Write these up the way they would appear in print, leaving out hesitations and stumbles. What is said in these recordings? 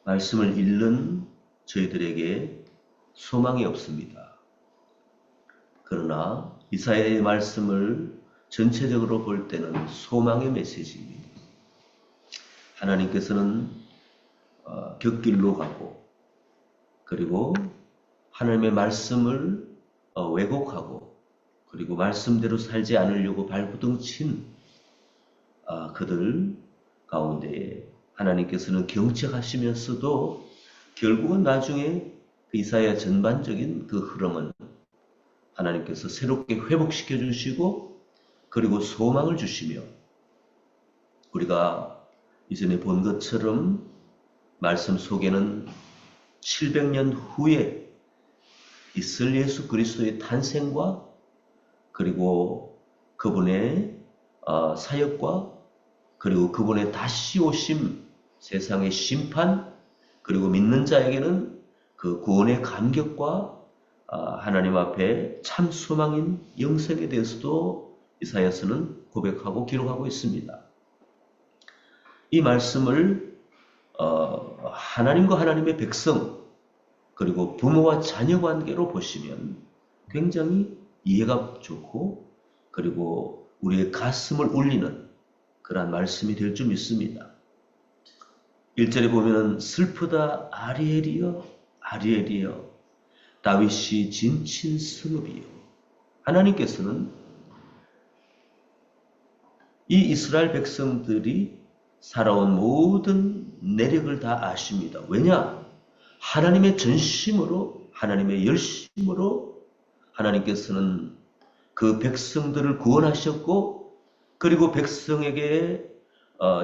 말씀을 읽는 저희들에게 소망이 없습니다. 그러나 이사야의 말씀을 전체적으로 볼 때는 소망의 메시지입니다. 하나님께서는 곁길로 가고, 그리고 하나님의 말씀을 왜곡하고, 그리고 말씀대로 살지 않으려고 발부둥 친 그들 가운데에 하나님께서는 경책하시면서도 결국은 나중에 그 이사야 전반적인 그 흐름은 하나님께서 새롭게 회복시켜 주시고, 그리고 소망을 주시며, 우리가 이전에 본 것처럼 말씀 속에는 700년 후에 있을 예수 그리스도의 탄생과, 그리고 그분의 사역과, 그리고 그분의 다시 오심, 세상의 심판, 그리고 믿는 자에게는 그 구원의 감격과 하나님 앞에 참 소망인 영생에 대해서도 이사야서는 고백하고 기록하고 있습니다. 이 말씀을 하나님과 하나님의 백성, 그리고 부모와 자녀 관계로 보시면 굉장히 이해가 좋고, 그리고 우리의 가슴을 울리는 그러한 말씀이 될 줄 믿습니다. 1절에 보면 슬프다 아리엘이여 아리엘이여 다윗이 진친 성읍이여. 하나님께서는 이 이스라엘 백성들이 살아온 모든 내력을 다 아십니다. 왜냐? 하나님의 전심으로, 하나님의 열심으로 하나님께서는 그 백성들을 구원하셨고, 그리고 백성에게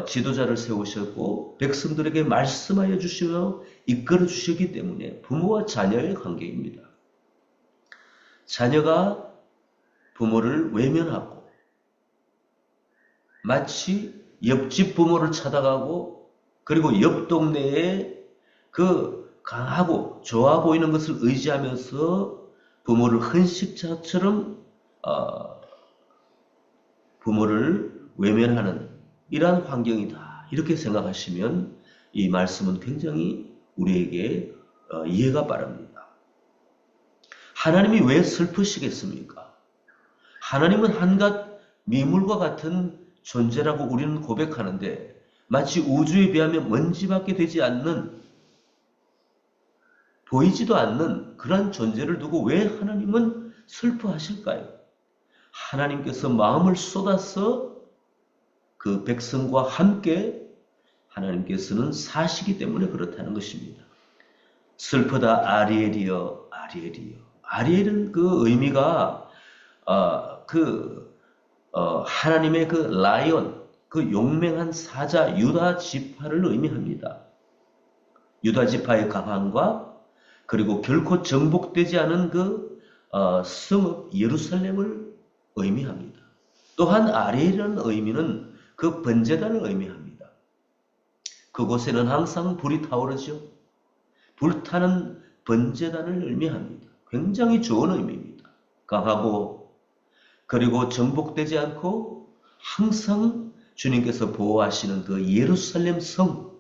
지도자를 세우셨고, 백성들에게 말씀하여 주시며 이끌어 주셨기 때문에 부모와 자녀의 관계입니다. 자녀가 부모를 외면하고 마치 옆집 부모를 찾아가고, 그리고 옆 동네에 그 강하고 좋아 보이는 것을 의지하면서 부모를 헌식자처럼 부모를 외면하는 이러한 환경이다, 이렇게 생각하시면 이 말씀은 굉장히 우리에게 이해가 빠릅니다. 하나님이 왜 슬프시겠습니까? 하나님은 한갓 미물과 같은 존재라고 우리는 고백하는데, 마치 우주에 비하면 먼지밖에 되지 않는, 보이지도 않는 그런 존재를 두고 왜 하나님은 슬퍼하실까요? 하나님께서 마음을 쏟아서 그 백성과 함께 하나님께서는 사시기 때문에 그렇다는 것입니다. 슬프다 아리엘이여 아리엘이여. 아리엘은 그 의미가 하나님의 그 라이온, 그 용맹한 사자 유다 지파를 의미합니다. 유다 지파의 가방과, 그리고 결코 정복되지 않은 그 성읍 예루살렘을 의미합니다. 또한 아리엘이라는 의미는 그 번제단을 의미합니다. 그곳에는 항상 불이 타오르죠. 불타는 번제단을 의미합니다. 굉장히 좋은 의미입니다. 강하고, 그리고 정복되지 않고 항상 주님께서 보호하시는 그 예루살렘 성,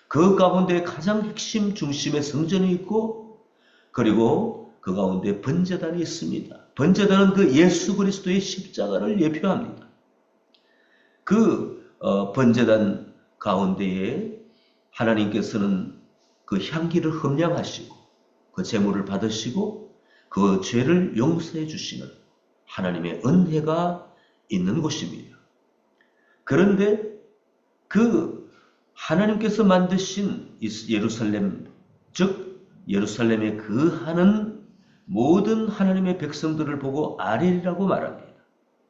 그 가운데 가장 핵심 중심의 성전이 있고, 그리고 그 가운데 번제단이 있습니다. 번제단은 그 예수 그리스도의 십자가를 예표합니다. 그 번제단 가운데에 하나님께서는 그 향기를 흠량하시고, 그 제물을 받으시고, 그 죄를 용서해 주시는 하나님의 은혜가 있는 곳입니다. 그런데 그 하나님께서 만드신 예루살렘, 즉 예루살렘에 거하는 모든 하나님의 백성들을 보고 아리엘이라고 말합니다.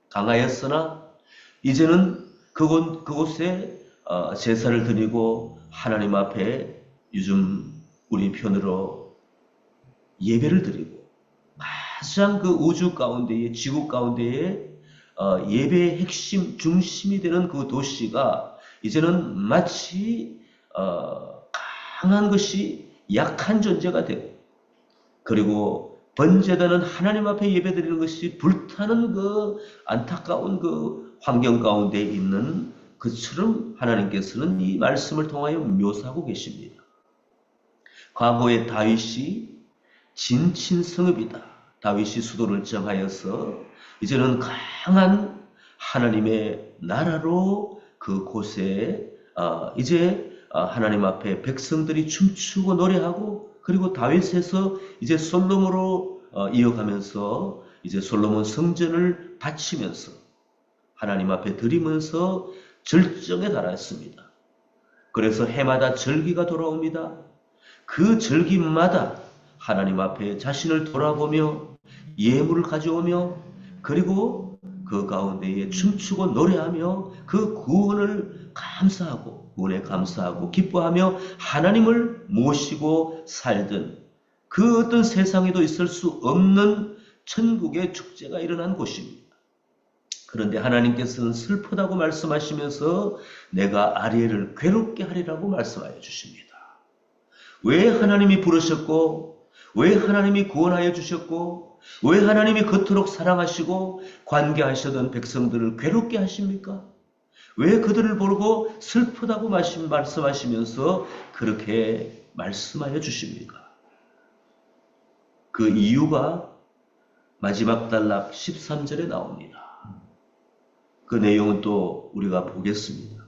강하였으나 이제는 그곳에 제사를 드리고 하나님 앞에 요즘 우리 편으로 예배를 드리고, 가장 그 우주 가운데에, 지구 가운데에 예배의 핵심 중심이 되는 그 도시가 이제는 마치 강한 것이 약한 존재가 되고, 그리고 번제단은 하나님 앞에 예배드리는 것이 불타는 그 안타까운 그 환경 가운데 있는 그처럼 하나님께서는 이 말씀을 통하여 묘사하고 계십니다. 과거의 다윗이 진친성읍이다. 다윗이 수도를 정하여서 이제는 강한 하나님의 나라로 그곳에 이제 하나님 앞에 백성들이 춤추고 노래하고, 그리고 다윗에서 이제 솔로몬으로 이어가면서 이제 솔로몬 성전을 바치면서 하나님 앞에 드리면서 절정에 달했습니다. 그래서 해마다 절기가 돌아옵니다. 그 절기마다 하나님 앞에 자신을 돌아보며 예물을 가져오며, 그리고 그 가운데에 춤추고 노래하며 그 구원을 감사하고, 구원에 감사하고 기뻐하며 하나님을 모시고 살던 그 어떤 세상에도 있을 수 없는 천국의 축제가 일어난 곳입니다. 그런데 하나님께서는 슬프다고 말씀하시면서 내가 아리엘을 괴롭게 하리라고 말씀하여 주십니다. 왜 하나님이 부르셨고, 왜 하나님이 구원하여 주셨고, 왜 하나님이 그토록 사랑하시고 관계하시던 백성들을 괴롭게 하십니까? 왜 그들을 보고 슬프다고 말씀하시면서 그렇게 말씀하여 주십니까? 그 이유가 마지막 단락 13절에 나옵니다. 그 내용은 또 우리가 보겠습니다.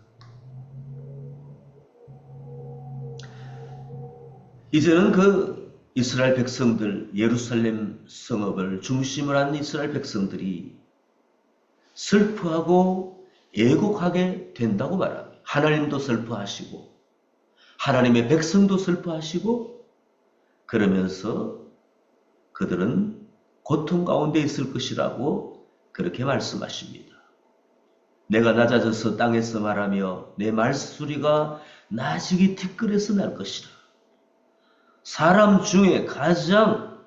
이제는 그 이스라엘 백성들, 예루살렘 성읍을 중심으로 한 이스라엘 백성들이 슬퍼하고 애곡하게 된다고 말합니다. 하나님도 슬퍼하시고 하나님의 백성도 슬퍼하시고, 그러면서 그들은 고통 가운데 있을 것이라고 그렇게 말씀하십니다. 내가 낮아져서 땅에서 말하며 내 말소리가 나직이 티끌에서 날 것이라. 사람 중에 가장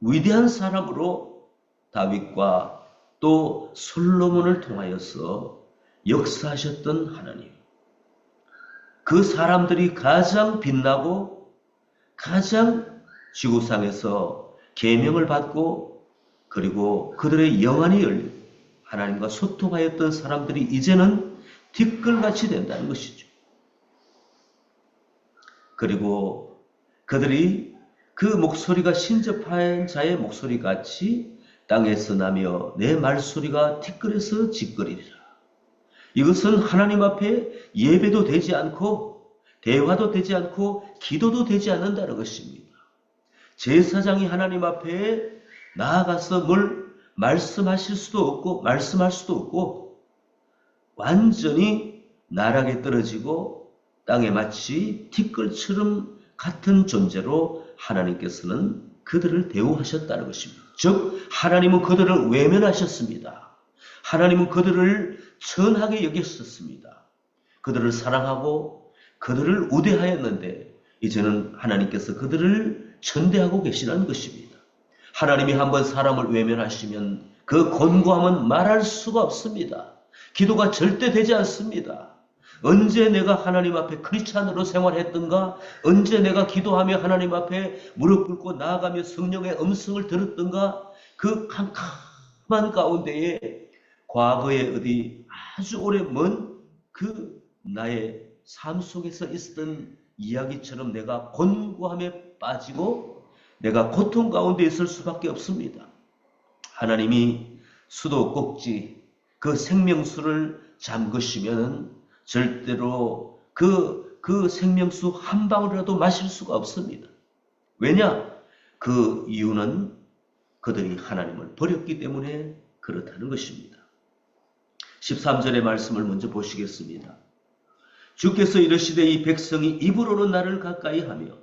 위대한 사람으로 다윗과 또 솔로몬을 통하여서 역사하셨던 하나님, 그 사람들이 가장 빛나고 가장 지구상에서 계명을 받고, 그리고 그들의 영안이 열리고 하나님과 소통하였던 사람들이 이제는 티끌같이 된다는 것이죠. 그리고 그들이 그 목소리가 신접한 자의 목소리같이 땅에서 나며 내 말소리가 티끌에서 짖거리리라. 이것은 하나님 앞에 예배도 되지 않고 대화도 되지 않고 기도도 되지 않는다는 것입니다. 제사장이 하나님 앞에 나아가서 뭘 말씀하실 수도 없고 말씀할 수도 없고, 완전히 나락에 떨어지고 땅에 마치 티끌처럼 같은 존재로 하나님께서는 그들을 대우하셨다는 것입니다. 즉 하나님은 그들을 외면하셨습니다. 하나님은 그들을 천하게 여기셨습니다. 그들을 사랑하고 그들을 우대하였는데 이제는 하나님께서 그들을 천대하고 계시는 것입니다. 하나님이 한번 사람을 외면하시면 그 곤고함은 말할 수가 없습니다. 기도가 절대 되지 않습니다. 언제 내가 하나님 앞에 크리스찬으로 생활했던가, 언제 내가 기도하며 하나님 앞에 무릎 꿇고 나아가며 성령의 음성을 들었던가, 그 캄캄한 가운데에 과거에 어디 아주 오래 먼 그 나의 삶 속에서 있었던 이야기처럼 내가 곤고함에 빠지고 내가 고통 가운데 있을 수밖에 없습니다. 하나님이 수도 꼭지 그 생명수를 잠그시면 절대로 그 생명수 한 방울이라도 마실 수가 없습니다. 왜냐? 그 이유는 그들이 하나님을 버렸기 때문에 그렇다는 것입니다. 13절의 말씀을 먼저 보시겠습니다. 주께서 이르시되 이 백성이 입으로는 나를 가까이 하며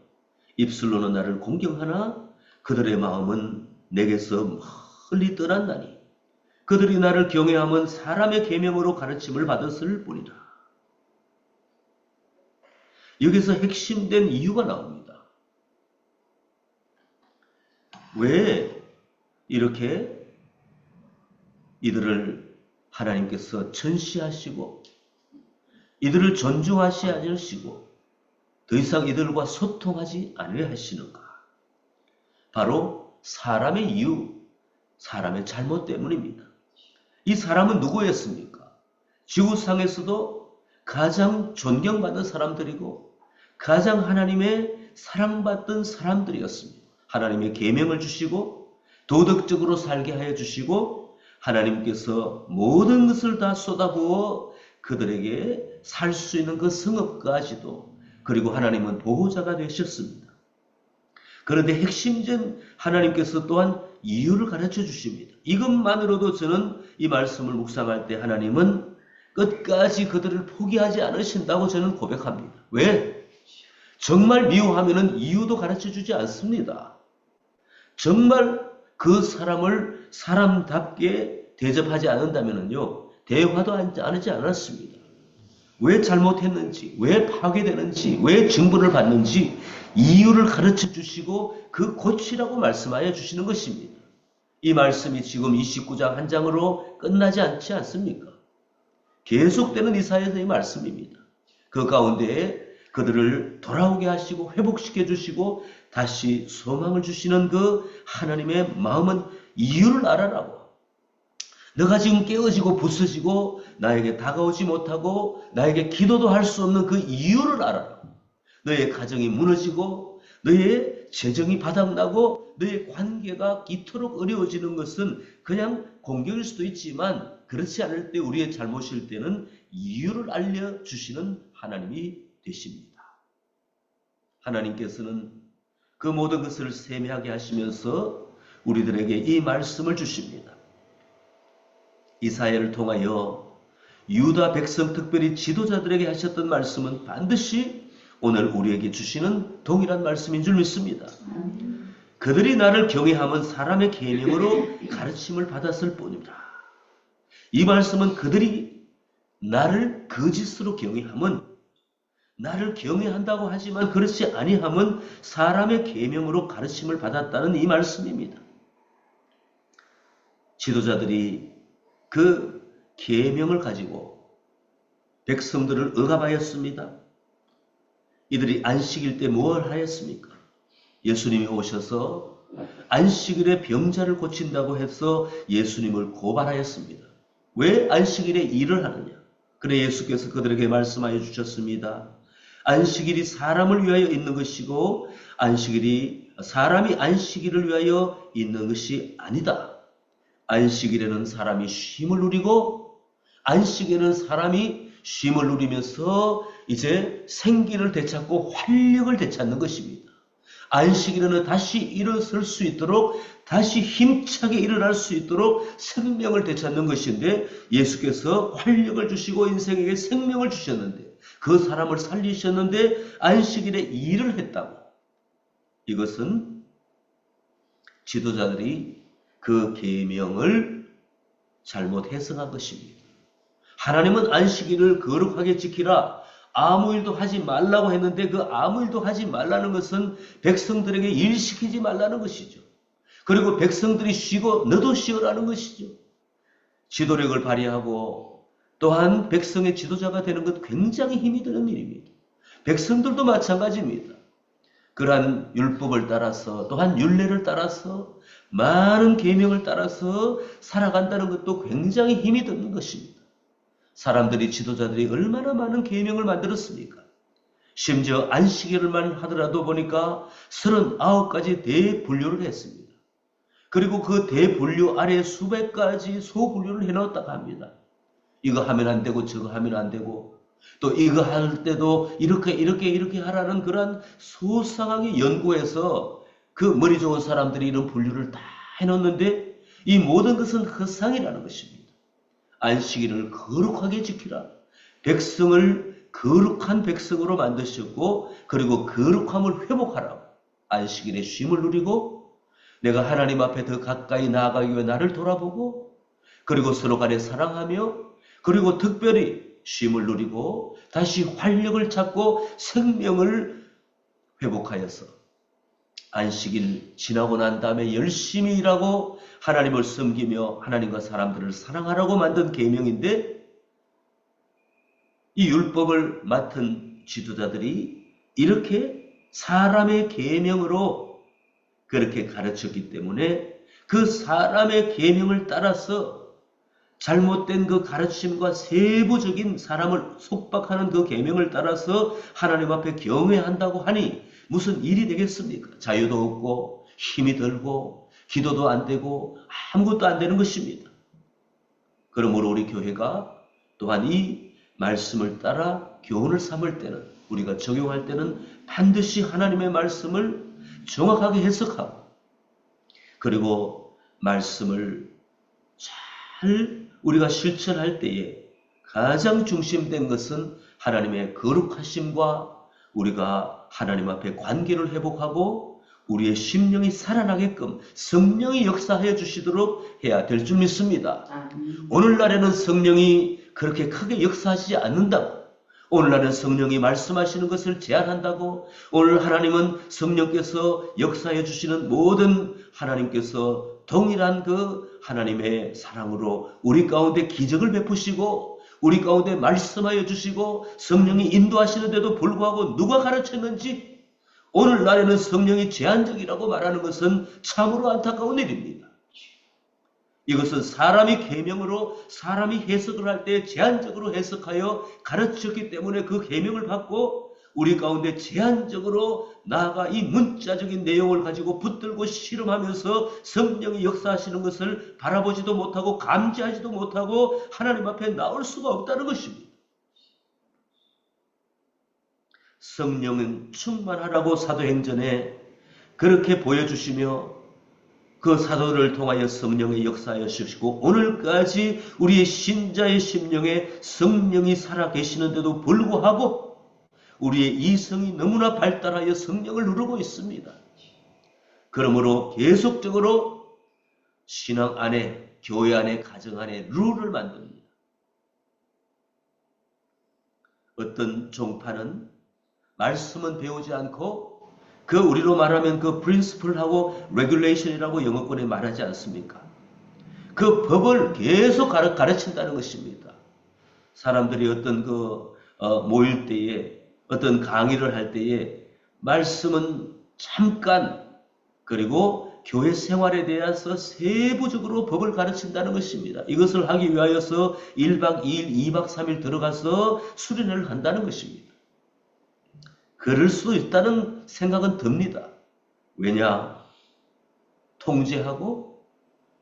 입술로는 나를 공경하나 그들의 마음은 내게서 멀리 떠났나니 그들이 나를 경외함은 사람의 계명으로 가르침을 받았을 뿐이라. 여기서 핵심된 이유가 나옵니다. 왜 이렇게 이들을 하나님께서 전시하시고 이들을 존중하시 않으시고 더 이상 이들과 소통하지 않으려 하시는가? 바로 사람의 이유, 사람의 잘못 때문입니다. 이 사람은 누구였습니까? 지구상에서도 가장 존경받는 사람들이고 가장 하나님의 사랑받던 사람들이었습니다. 하나님의 계명을 주시고 도덕적으로 살게 하여 주시고 하나님께서 모든 것을 다 쏟아부어 그들에게 살 수 있는 그 성읍까지도, 그리고 하나님은 보호자가 되셨습니다. 그런데 핵심적인 하나님께서 또한 이유를 가르쳐 주십니다. 이것만으로도 저는 이 말씀을 묵상할 때 하나님은 끝까지 그들을 포기하지 않으신다고 저는 고백합니다. 왜? 정말 미워하면 이유도 가르쳐 주지 않습니다. 정말 그 사람을 사람답게 대접하지 않는다면요, 대화도 하지 않았습니다. 왜 잘못했는지, 왜 파괴되는지, 왜 증거를 받는지 이유를 가르쳐 주시고 그 고치라고 말씀하여 주시는 것입니다. 이 말씀이 지금 29장 한 장으로 끝나지 않지 않습니까? 계속되는 이사야서의 말씀입니다. 그 가운데에 그들을 돌아오게 하시고 회복시켜 주시고 다시 소망을 주시는 그 하나님의 마음은 이유를 알아라고. 너가 지금 깨어지고 부서지고 나에게 다가오지 못하고 나에게 기도도 할 수 없는 그 이유를 알아라고. 너의 가정이 무너지고 너의 재정이 바닥나고 너의 관계가 이토록 어려워지는 것은 그냥 공격일 수도 있지만 그렇지 않을 때, 우리의 잘못일 때는 이유를 알려주시는 하나님이 되십니다. 하나님께서는 그 모든 것을 세미하게 하시면서 우리들에게 이 말씀을 주십니다. 이사야를 통하여 유다 백성, 특별히 지도자들에게 하셨던 말씀은 반드시 오늘 우리에게 주시는 동일한 말씀인 줄 믿습니다. 그들이 나를 경외하면 사람의 계명으로 가르침을 받았을 뿐이다. 이 말씀은 그들이 나를 거짓으로 경외하면, 나를 경외한다고 하지만 그렇지 아니하면 사람의 계명으로 가르침을 받았다는 이 말씀입니다. 지도자들이 그 계명을 가지고 백성들을 억압하였습니다. 이들이 안식일 때 무엇을 하였습니까? 예수님이 오셔서 안식일에 병자를 고친다고 해서 예수님을 고발하였습니다. 왜 안식일에 일을 하느냐? 그래 예수께서 그들에게 말씀하여 주셨습니다. 안식일이 사람을 위하여 있는 것이고 사람이 안식일을 위하여 있는 것이 아니다. 안식일에는 사람이 쉼을 누리고 안식일에는 사람이 쉼을 누리면서 이제 생기를 되찾고 활력을 되찾는 것입니다. 안식일에는 다시 일어설 수 있도록, 다시 힘차게 일어날 수 있도록 생명을 되찾는 것인데, 예수께서 활력을 주시고 인생에게 생명을 주셨는데, 그 사람을 살리셨는데 안식일에 일을 했다고. 이것은 지도자들이 그 계명을 잘못 해석한 것입니다. 하나님은 안식일을 거룩하게 지키라, 아무 일도 하지 말라고 했는데 그 아무 일도 하지 말라는 것은 백성들에게 일시키지 말라는 것이죠. 그리고 백성들이 쉬고 너도 쉬어라는 것이죠. 지도력을 발휘하고 또한 백성의 지도자가 되는 것 굉장히 힘이 드는 일입니다. 백성들도 마찬가지입니다. 그러한 율법을 따라서 또한 율례를 따라서 많은 계명을 따라서 살아간다는 것도 굉장히 힘이 드는 것입니다. 사람들이, 지도자들이 얼마나 많은 계명을 만들었습니까? 심지어 안식일만 하더라도 보니까 39가지 대분류를 했습니다. 그리고 그 대분류 아래에 수백 가지 소분류를 해놓았다고 합니다. 이거 하면 안 되고 저거 하면 안 되고 또 이거 할 때도 이렇게 하라는 그런 소상하게 연구해서 그 머리 좋은 사람들이 이런 분류를 다 해놓는데 이 모든 것은 허상이라는 것입니다. 안식일을 거룩하게 지키라. 백성을 거룩한 백성으로 만드셨고 그리고 거룩함을 회복하라고. 안식일에 쉼을 누리고 내가 하나님 앞에 더 가까이 나아가기 위해 나를 돌아보고 그리고 서로 간에 사랑하며 그리고 특별히 쉼을 누리고 다시 활력을 찾고 생명을 회복하여서 안식일 지나고 난 다음에 열심히 일하고 하나님을 섬기며 하나님과 사람들을 사랑하라고 만든 계명인데 이 율법을 맡은 지도자들이 이렇게 사람의 계명으로 그렇게 가르쳤기 때문에 그 사람의 계명을 따라서 잘못된 그 가르침과 세부적인 사람을 속박하는 그 계명을 따라서 하나님 앞에 경외한다고 하니 무슨 일이 되겠습니까? 자유도 없고 힘이 들고 기도도 안 되고 아무것도 안 되는 것입니다. 그러므로 우리 교회가 또한 이 말씀을 따라 교훈을 삼을 때는, 우리가 적용할 때는 반드시 하나님의 말씀을 정확하게 해석하고, 그리고 말씀을 잘 우리가 실천할 때에 가장 중심된 것은 하나님의 거룩하심과 우리가 하나님 앞에 관계를 회복하고 우리의 심령이 살아나게끔 성령이 역사하여 주시도록 해야 될 줄 믿습니다. 오늘날에는 성령이 그렇게 크게 역사하지 않는다고, 오늘날은 성령이 말씀하시는 것을 제한한다고, 오늘 하나님은 성령께서 역사해 주시는 모든 하나님께서 동일한 그 하나님의 사랑으로 우리 가운데 기적을 베푸시고 우리 가운데 말씀하여 주시고 성령이 인도하시는데도 불구하고 누가 가르쳤는지 오늘날에는 성령이 제한적이라고 말하는 것은 참으로 안타까운 일입니다. 이것은 사람이 계명으로 사람이 해석을 할 때 제한적으로 해석하여 가르쳤기 때문에 그 계명을 받고 우리 가운데 제한적으로 나아가 이 문자적인 내용을 가지고 붙들고 실험하면서 성령이 역사하시는 것을 바라보지도 못하고 감지하지도 못하고 하나님 앞에 나올 수가 없다는 것입니다. 성령은 충만하라고 사도행전에 그렇게 보여주시며 그 사도를 통하여 성령의 역사하여 주시고 오늘까지 우리의 신자의 심령에 성령이 살아계시는데도 불구하고 우리의 이성이 너무나 발달하여 성령을 누르고 있습니다. 그러므로 계속적으로 신앙 안에, 교회 안에, 가정 안에 룰을 만듭니다. 어떤 종파는 말씀은 배우지 않고 그 우리로 말하면 그 principle하고 regulation이라고 영어권에 말하지 않습니까? 그 법을 계속 가르친다는 것입니다. 사람들이 어떤 모일 때에 어떤 강의를 할 때에 말씀은 잠깐, 그리고 교회 생활에 대해서 세부적으로 법을 가르친다는 것입니다. 이것을 하기 위하여서 1박 2일, 2박 3일 들어가서 수련회를 한다는 것입니다. 그럴 수 있다는 생각은 듭니다. 왜냐? 통제하고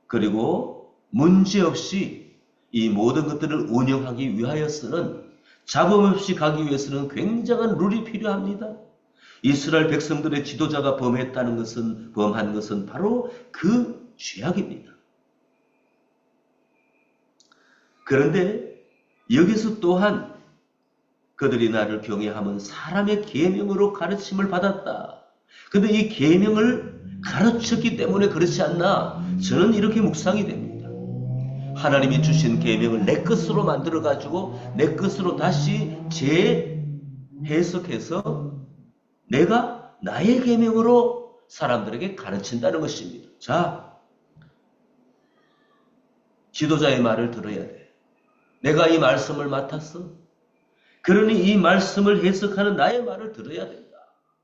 그리고 문제없이 이 모든 것들을 운영하기 위하여서는, 잡음 없이 가기 위해서는 굉장한 룰이 필요합니다. 이스라엘 백성들의 지도자가 범한 것은 바로 그 죄악입니다. 그런데 여기서 또한 그들이 나를 경외함은 사람의 계명으로 가르침을 받았다. 그런데 이 계명을 가르쳤기 때문에 그렇지 않나? 저는 이렇게 묵상이 됩니다. 하나님이 주신 계명을 내 것으로 만들어가지고 내 것으로 다시 재해석해서 내가 나의 계명으로 사람들에게 가르친다는 것입니다. 자, 지도자의 말을 들어야 돼. 내가 이 말씀을 맡았어. 그러니 이 말씀을 해석하는 나의 말을 들어야 된다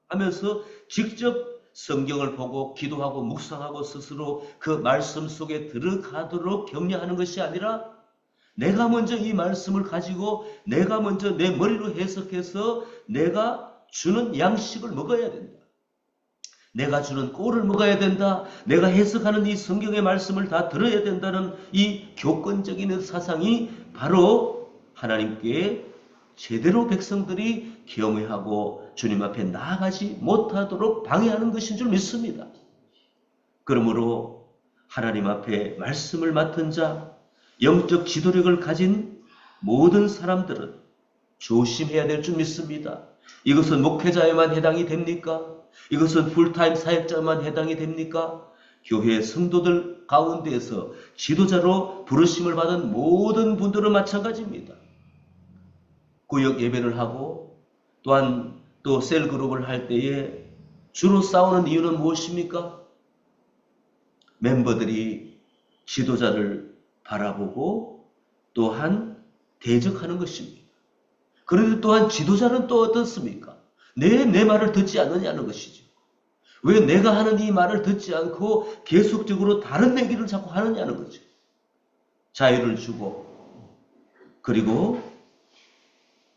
하면서 직접 성경을 보고 기도하고 묵상하고 스스로 그 말씀 속에 들어가도록 격려하는 것이 아니라 내가 먼저 이 말씀을 가지고 내가 먼저 내 머리로 해석해서 내가 주는 양식을 먹어야 된다. 내가 주는 꼴을 먹어야 된다. 내가 해석하는 이 성경의 말씀을 다 들어야 된다는 이 교권적인 사상이 바로 하나님께 제대로 백성들이 경외하고 주님 앞에 나아가지 못하도록 방해하는 것인 줄 믿습니다. 그러므로 하나님 앞에 말씀을 맡은 자, 영적 지도력을 가진 모든 사람들은 조심해야 될 줄 믿습니다. 이것은 목회자에만 해당이 됩니까? 이것은 풀타임 사역자만 해당이 됩니까? 교회 성도들 가운데에서 지도자로 부르심을 받은 모든 분들은 마찬가지입니다. 구역 예배를 하고 또한 또 셀그룹을 할 때에 주로 싸우는 이유는 무엇입니까? 멤버들이 지도자를 바라보고 또한 대적하는 것입니다. 그런데 또한 지도자는 또 어떻습니까? 내 말을 듣지 않느냐는 것이죠. 왜 내가 하는 이 말을 듣지 않고 계속적으로 다른 얘기를 자꾸 하느냐는 거죠. 자유를 주고, 그리고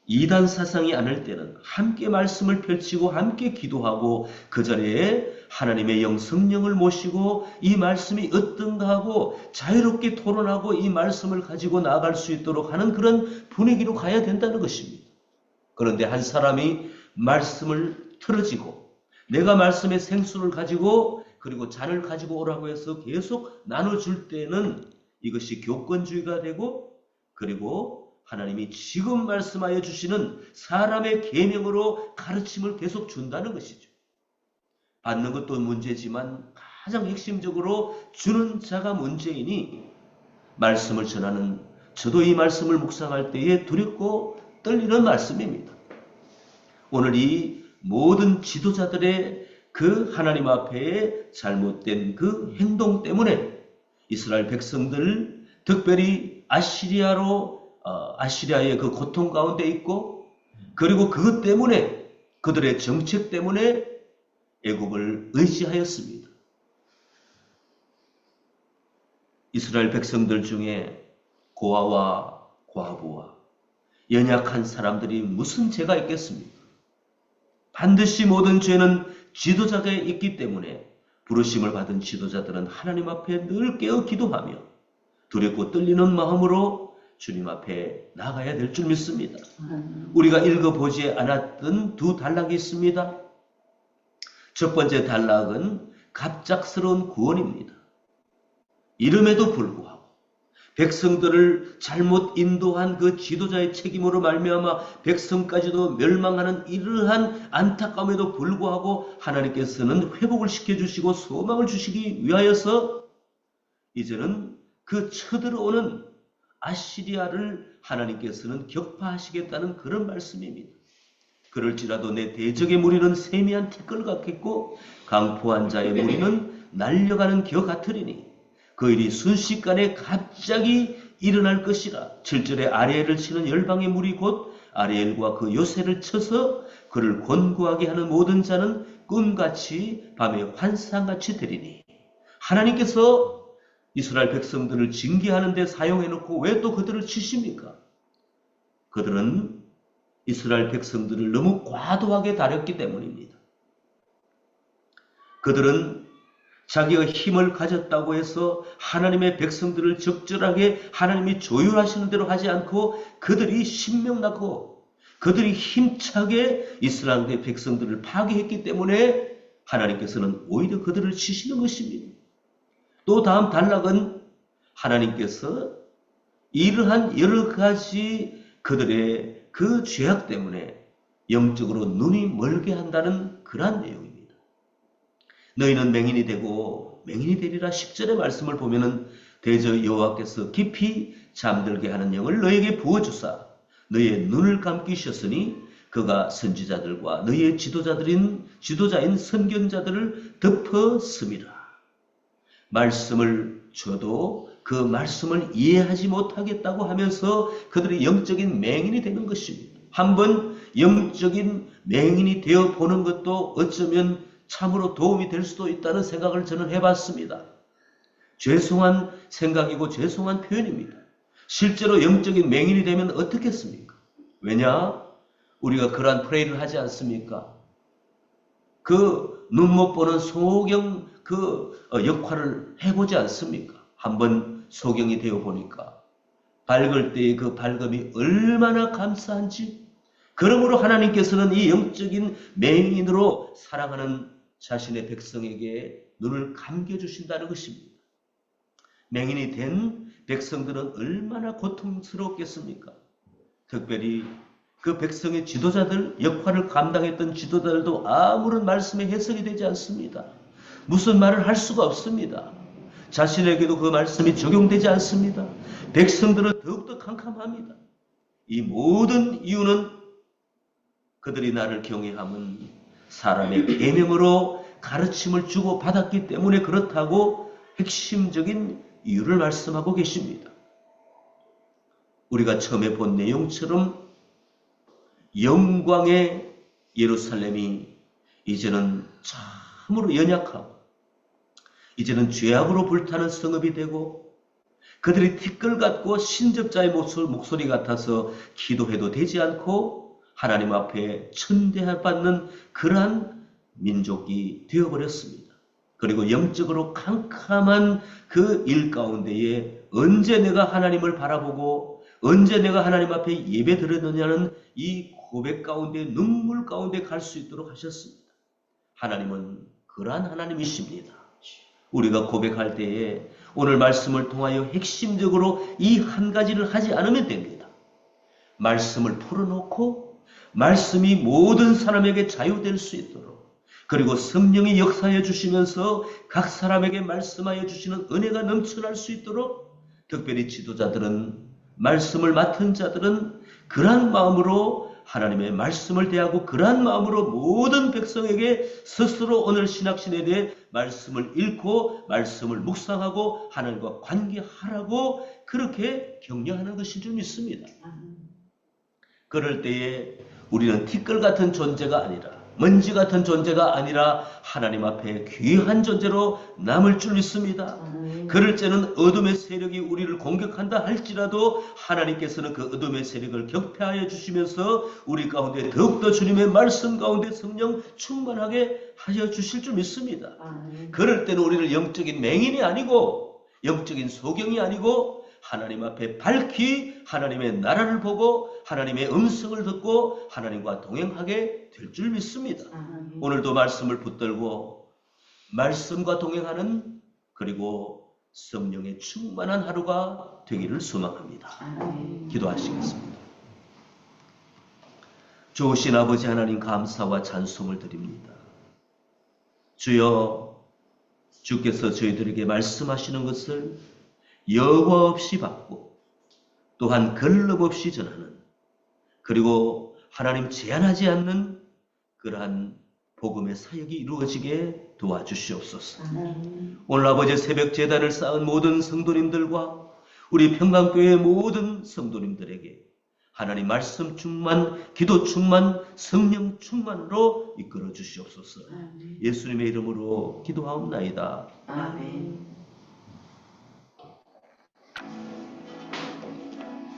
이단 사상이 아닐 때는 함께 말씀을 펼치고 함께 기도하고 그 자리에 하나님의 영 성령을 모시고 이 말씀이 어떤가 하고 자유롭게 토론하고 이 말씀을 가지고 나아갈 수 있도록 하는 그런 분위기로 가야 된다는 것입니다. 그런데 한 사람이 말씀을 틀어지고 내가 말씀의 생수를 가지고 그리고 잔을 가지고 오라고 해서 계속 나눠줄 때는 이것이 교권주의가 되고, 그리고 하나님이 지금 말씀하여 주시는 사람의 계명으로 가르침을 계속 준다는 것이죠. 받는 것도 문제지만 가장 핵심적으로 주는 자가 문제이니, 말씀을 전하는 저도 이 말씀을 묵상할 때에 두렵고 떨리는 말씀입니다. 오늘 이 모든 지도자들의 그 하나님 앞에 잘못된 그 행동 때문에 이스라엘 백성들, 특별히 아시리아의 그 고통 가운데 있고, 그리고 그것 때문에 그들의 정책 때문에 애굽을 의지하였습니다. 이스라엘 백성들 중에 고아와 과부와 연약한 사람들이 무슨 죄가 있겠습니까? 반드시 모든 죄는 지도자에 있기 때문에 부르심을 받은 지도자들은 하나님 앞에 늘 깨어 기도하며 두렵고 떨리는 마음으로 주님 앞에 나가야 될 줄 믿습니다. 우리가 읽어보지 않았던 두 단락이 있습니다. 첫 번째 단락은 갑작스러운 구원입니다. 이름에도 불구하고 백성들을 잘못 인도한 그 지도자의 책임으로 말미암아 백성까지도 멸망하는 이러한 안타까움에도 불구하고 하나님께서는 회복을 시켜주시고 소망을 주시기 위하여서 이제는 그 쳐들어오는 아시리아를 하나님께서는 격파하시겠다는 그런 말씀입니다. 그럴지라도 내 대적의 무리는 세미한 티끌 같겠고 강포한 자의 무리는 날려가는 겨 같으리니 그 일이 순식간에 갑자기 일어날 것이라. 7절에 아리엘을 치는 열방의 무리 곧 아리엘과 그 요새를 쳐서 그를 곤고하게 하는 모든 자는 꿈같이 밤에 환상같이 되리니. 하나님께서 이스라엘 백성들을 징계하는 데 사용해놓고 왜 또 그들을 치십니까? 그들은 이스라엘 백성들을 너무 과도하게 다뤘기 때문입니다. 그들은 자기가 힘을 가졌다고 해서 하나님의 백성들을 적절하게 하나님이 조율하시는 대로 하지 않고 그들이 신명나고 그들이 힘차게 이스라엘 백성들을 파괴했기 때문에 하나님께서는 오히려 그들을 치시는 것입니다. 또 다음 단락은 하나님께서 이러한 여러 가지 그들의 그 죄악 때문에 영적으로 눈이 멀게 한다는 그러한 내용입니다. 너희는 맹인이 되고 맹인이 되리라. 10절의 말씀을 보면은 대저 여호와께서 깊이 잠들게 하는 영을 너희에게 부어주사 너희의 눈을 감기셨으니 그가 선지자들과 너희의 지도자인 선견자들을 덮었음이라. 말씀을 줘도 그 말씀을 이해하지 못하겠다고 하면서 그들이 영적인 맹인이 되는 것입니다. 한번 영적인 맹인이 되어 보는 것도 어쩌면 참으로 도움이 될 수도 있다는 생각을 저는 해봤습니다. 죄송한 생각이고 죄송한 표현입니다. 실제로 영적인 맹인이 되면 어떻겠습니까? 왜냐? 우리가 그러한 프레이를 하지 않습니까? 그 눈 못 보는 소경 역할을 해보지 않습니까? 한번 소경이 되어 보니까 밝을 때의 그 밝음이 얼마나 감사한지. 그러므로 하나님께서는 이 영적인 맹인으로 살아가는 자신의 백성에게 눈을 감겨주신다는 것입니다. 맹인이 된 백성들은 얼마나 고통스럽겠습니까? 특별히 그 백성의 지도자들, 역할을 감당했던 지도자들도 아무런 말씀에 해석이 되지 않습니다. 무슨 말을 할 수가 없습니다. 자신에게도 그 말씀이 적용되지 않습니다. 백성들은 더욱더 캄캄합니다. 이 모든 이유는 그들이 나를 경외함은 사람의 계명으로 가르침을 주고 받았기 때문에 그렇다고 핵심적인 이유를 말씀하고 계십니다. 우리가 처음에 본 내용처럼 영광의 예루살렘이 이제는 참으로 연약하고 이제는 죄악으로 불타는 성읍이 되고 그들이 티끌 같고 신접자의 목소리 같아서 기도해도 되지 않고 하나님 앞에 천대받는 그러한 민족이 되어버렸습니다. 그리고 영적으로 캄캄한 그 일 가운데에 언제 내가 하나님을 바라보고 언제 내가 하나님 앞에 예배 드렸느냐는 이 고백 가운데 눈물 가운데 갈 수 있도록 하셨습니다. 하나님은 그러한 하나님이십니다. 우리가 고백할 때에 오늘 말씀을 통하여 핵심적으로 이 한 가지를 하지 않으면 됩니다. 말씀을 풀어놓고 말씀이 모든 사람에게 자유될 수 있도록, 그리고 성령이 역사해 주시면서 각 사람에게 말씀하여 주시는 은혜가 넘쳐날 수 있도록, 특별히 지도자들은, 말씀을 맡은 자들은 그러한 마음으로 하나님의 말씀을 대하고 그러한 마음으로 모든 백성에게 스스로 오늘 신학신에 대해 말씀을 읽고 말씀을 묵상하고 하나님과 관계하라고 그렇게 격려하는 것인 줄 믿습니다. 그럴 때에 우리는 티끌 같은 존재가 아니라, 먼지 같은 존재가 아니라 하나님 앞에 귀한 존재로 남을 줄 믿습니다. 그럴 때는 어둠의 세력이 우리를 공격한다 할지라도 하나님께서는 그 어둠의 세력을 격퇴하여 주시면서 우리 가운데 더욱더 주님의 말씀 가운데 성령 충만하게 하여 주실 줄 믿습니다. 그럴 때는 우리는 영적인 맹인이 아니고 영적인 소경이 아니고 하나님 앞에 밝히 하나님의 나라를 보고 하나님의 음성을 듣고 하나님과 동행하게 될 줄 믿습니다. 오늘도 말씀을 붙들고 말씀과 동행하는, 그리고 성령의 충만한 하루가 되기를 소망합니다. 기도하시겠습니다. 좋으신 아버지 하나님, 감사와 찬송을 드립니다. 주여, 주께서 저희들에게 말씀하시는 것을 여과 없이 받고 또한 걸름 없이 전하는, 그리고 하나님 제한하지 않는 그러한 복음의 사역이 이루어지게 도와주시옵소서. 오늘 아버지 새벽 제단을 쌓은 모든 성도님들과 우리 평강교회의 모든 성도님들에게 하나님 말씀 충만, 기도 충만, 성령 충만으로 이끌어 주시옵소서. 예수님의 이름으로 기도하옵나이다. 아멘.